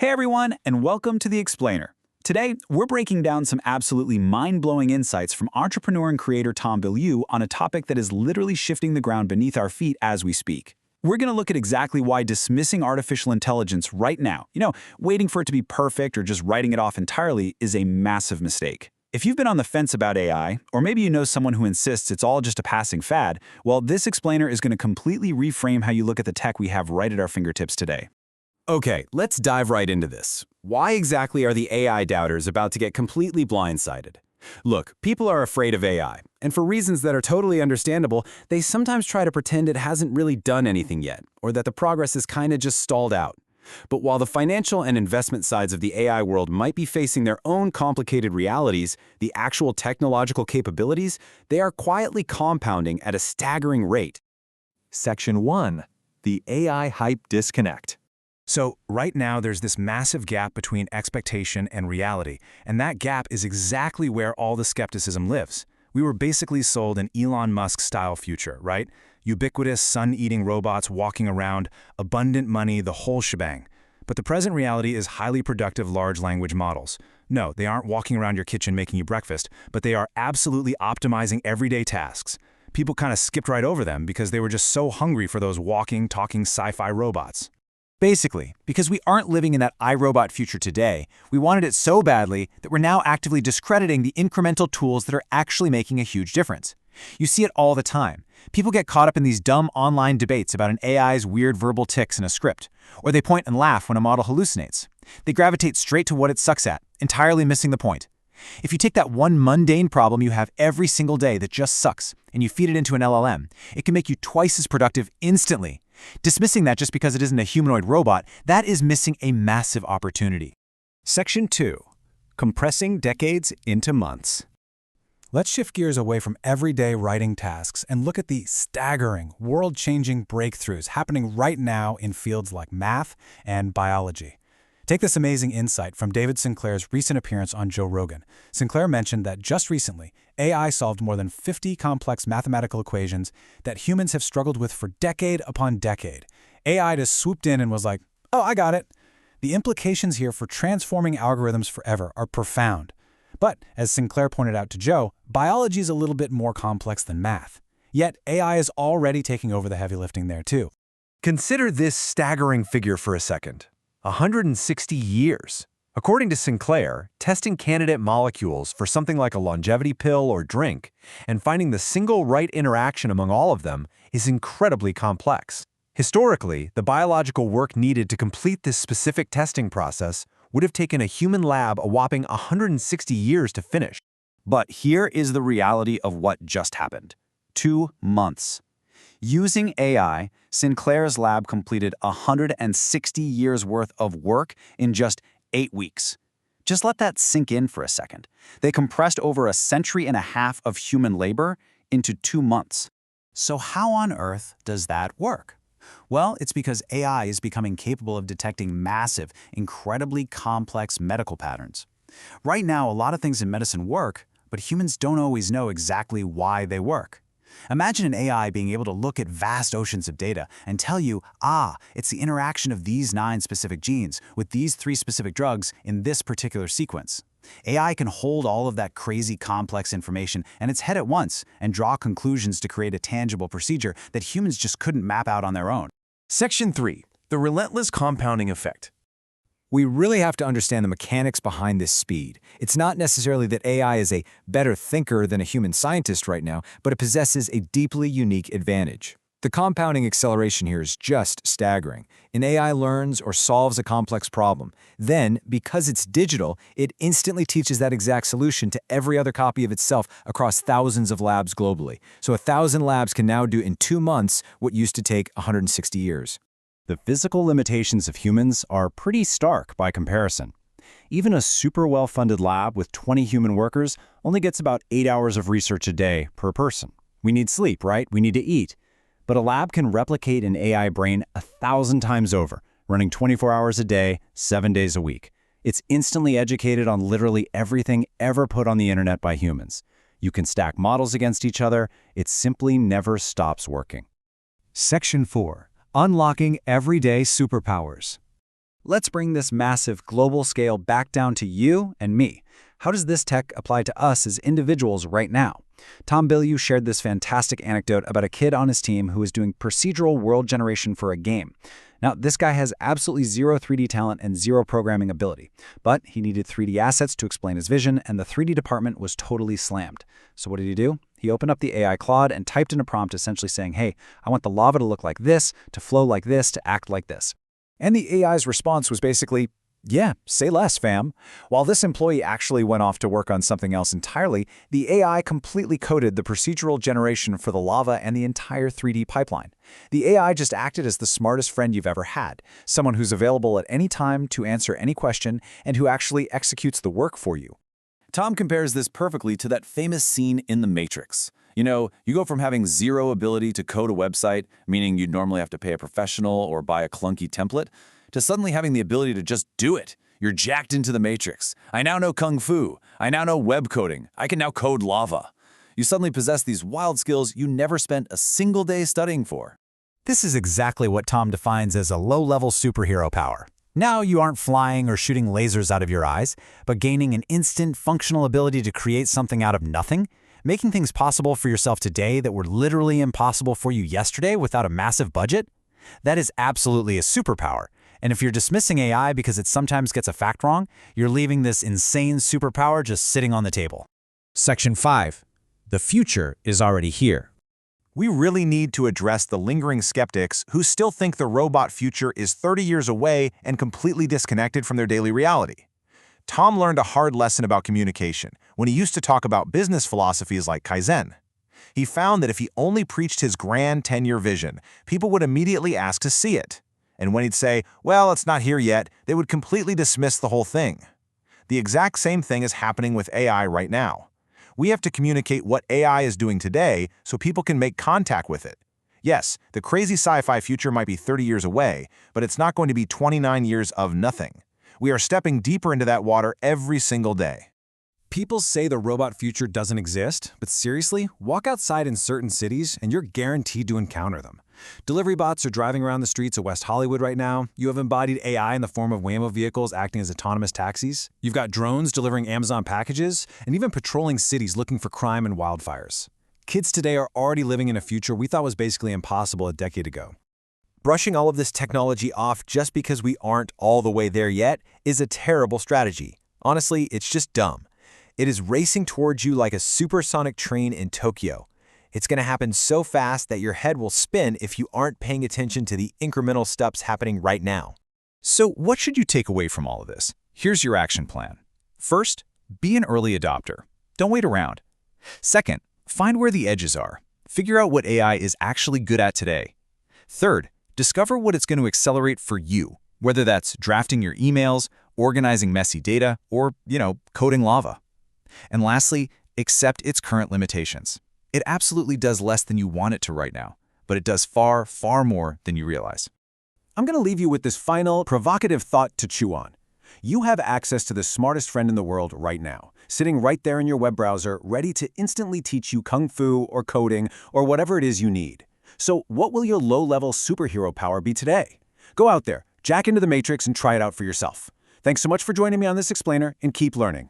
Hey everyone, and welcome to The Explainer. Today, we're breaking down some absolutely mind-blowing insights from entrepreneur and creator Tom Bilyeu on a topic that is literally shifting the ground beneath our feet as we speak. We're going to look at exactly why dismissing artificial intelligence right now, waiting for it to be perfect or just writing it off entirely, is a massive mistake. If you've been on the fence about AI, or maybe you know someone who insists it's all just a passing fad, well, this explainer is going to completely reframe how you look at the tech we have right at our fingertips today. Okay, let's dive right into this. Why exactly are the AI doubters about to get completely blindsided? Look, people are afraid of AI, and for reasons that are totally understandable, they sometimes try to pretend it hasn't really done anything yet, or that the progress is kinda just stalled out. But while the financial and investment sides of the AI world might be facing their own complicated realities, the actual technological capabilities, they are quietly compounding at a staggering rate. Section 1. The AI Hype Disconnect. So right now, there's this massive gap between expectation and reality, and that gap is exactly where all the skepticism lives. We were basically sold an Elon Musk-style future, right? Ubiquitous, sun-eating robots walking around, abundant money, the whole shebang. But the present reality is highly productive large language models. No, they aren't walking around your kitchen making you breakfast, but they are absolutely optimizing everyday tasks. People kind of skipped right over them because they were just so hungry for those walking, talking sci-fi robots. Basically, because we aren't living in that iRobot future today, we wanted it so badly that we're now actively discrediting the incremental tools that are actually making a huge difference. You see it all the time. People get caught up in these dumb online debates about an AI's weird verbal tics in a script, or they point and laugh when a model hallucinates. They gravitate straight to what it sucks at, entirely missing the point. If you take that one mundane problem you have every single day that just sucks, and you feed it into an LLM, it can make you twice as productive instantly. Dismissing that just because it isn't a humanoid robot, that is missing a massive opportunity. Section 2. Compressing decades into months. Let's shift gears away from everyday writing tasks and look at the staggering, world-changing breakthroughs happening right now in fields like math and biology. Take this amazing insight from David Sinclair's recent appearance on Joe Rogan. Sinclair mentioned that just recently, AI solved more than 50 complex mathematical equations that humans have struggled with for decade upon decade. AI just swooped in and was like, oh, I got it. The implications here for transforming algorithms forever are profound. But, as Sinclair pointed out to Joe, biology is a little bit more complex than math. Yet, AI is already taking over the heavy lifting there too. Consider this staggering figure for a second. 160 years. According to Sinclair, testing candidate molecules for something like a longevity pill or drink and finding the single right interaction among all of them is incredibly complex. Historically, the biological work needed to complete this specific testing process would have taken a human lab a whopping 160 years to finish. But here is the reality of what just happened. 2 months. Using AI, Sinclair's lab completed 160 years' worth of work in just 8 weeks. Just let that sink in for a second. They compressed over a century and a half of human labor into 2 months. So how on earth does that work? Well, it's because AI is becoming capable of detecting massive, incredibly complex medical patterns. Right now, a lot of things in medicine work, but humans don't always know exactly why they work. Imagine an AI being able to look at vast oceans of data and tell you, it's the interaction of these 9 specific genes with these 3 specific drugs in this particular sequence. AI can hold all of that crazy complex information in its head at once and draw conclusions to create a tangible procedure that humans just couldn't map out on their own. Section 3. The relentless compounding effect. We really have to understand the mechanics behind this speed. It's not necessarily that AI is a better thinker than a human scientist right now, but it possesses a deeply unique advantage. The compounding acceleration here is just staggering. An AI learns or solves a complex problem. Then, because it's digital, it instantly teaches that exact solution to every other copy of itself across thousands of labs globally. So 1,000 labs can now do in 2 months what used to take 160 years. The physical limitations of humans are pretty stark by comparison. Even a super well-funded lab with 20 human workers only gets about 8 hours of research a day per person. We need sleep, right? We need to eat. But a lab can replicate an AI brain 1,000 times over, running 24 hours a day, 7 days a week. It's instantly educated on literally everything ever put on the internet by humans. You can stack models against each other. It simply never stops working. Section 4. Unlocking everyday superpowers. Let's bring this massive global scale back down to you and me. How does this tech apply to us as individuals right now? Tom Bilyeu shared this fantastic anecdote about a kid on his team who was doing procedural world generation for a game. Now, this guy has absolutely zero 3D talent and zero programming ability, but he needed 3D assets to explain his vision, and the 3D department was totally slammed. So what did he do? He opened up the AI Claude and typed in a prompt essentially saying, hey, I want the lava to look like this, to flow like this, to act like this. And the AI's response was basically, yeah, say less, fam. While this employee actually went off to work on something else entirely, the AI completely coded the procedural generation for the lava and the entire 3D pipeline. The AI just acted as the smartest friend you've ever had, someone who's available at any time to answer any question and who actually executes the work for you. Tom compares this perfectly to that famous scene in The Matrix. You know, you go from having zero ability to code a website, meaning you'd normally have to pay a professional or buy a clunky template, to suddenly having the ability to just do it. You're jacked into the Matrix. I now know Kung Fu. I now know web coding. I can now code lava. You suddenly possess these wild skills you never spent a single day studying for. This is exactly what Tom defines as a low-level superhero power. Now you aren't flying or shooting lasers out of your eyes, but gaining an instant functional ability to create something out of nothing, making things possible for yourself today that were literally impossible for you yesterday without a massive budget. That is absolutely a superpower. And if you're dismissing AI because it sometimes gets a fact wrong, you're leaving this insane superpower just sitting on the table. Section 5. The future is already here. We really need to address the lingering skeptics who still think the robot future is 30 years away and completely disconnected from their daily reality. Tom learned a hard lesson about communication when he used to talk about business philosophies like Kaizen. He found that if he only preached his grand 10-year vision, people would immediately ask to see it. And when he'd say, well, it's not here yet, they would completely dismiss the whole thing. The exact same thing is happening with AI right now. We have to communicate what AI is doing today so people can make contact with it. Yes, the crazy sci-fi future might be 30 years away, but it's not going to be 29 years of nothing. We are stepping deeper into that water every single day. People say the robot future doesn't exist, but seriously, walk outside in certain cities and you're guaranteed to encounter them. Delivery bots are driving around the streets of West Hollywood right now. You have embodied AI in the form of Waymo vehicles acting as autonomous taxis. You've got drones delivering Amazon packages, and even patrolling cities looking for crime and wildfires. Kids today are already living in a future we thought was basically impossible a decade ago. Brushing all of this technology off just because we aren't all the way there yet is a terrible strategy. Honestly, it's just dumb. It is racing towards you like a supersonic train in Tokyo. It's going to happen so fast that your head will spin if you aren't paying attention to the incremental steps happening right now. So what should you take away from all of this? Here's your action plan. First, be an early adopter. Don't wait around. Second, find where the edges are. Figure out what AI is actually good at today. Third, discover what it's going to accelerate for you, whether that's drafting your emails, organizing messy data, or, coding lava. And lastly, accept its current limitations. It absolutely does less than you want it to right now, but it does far, far more than you realize. I'm going to leave you with this final, provocative thought to chew on. You have access to the smartest friend in the world right now, sitting right there in your web browser, ready to instantly teach you Kung Fu or coding or whatever it is you need. So what will your low-level superhero power be today? Go out there, jack into the Matrix, and try it out for yourself. Thanks so much for joining me on this explainer, and keep learning.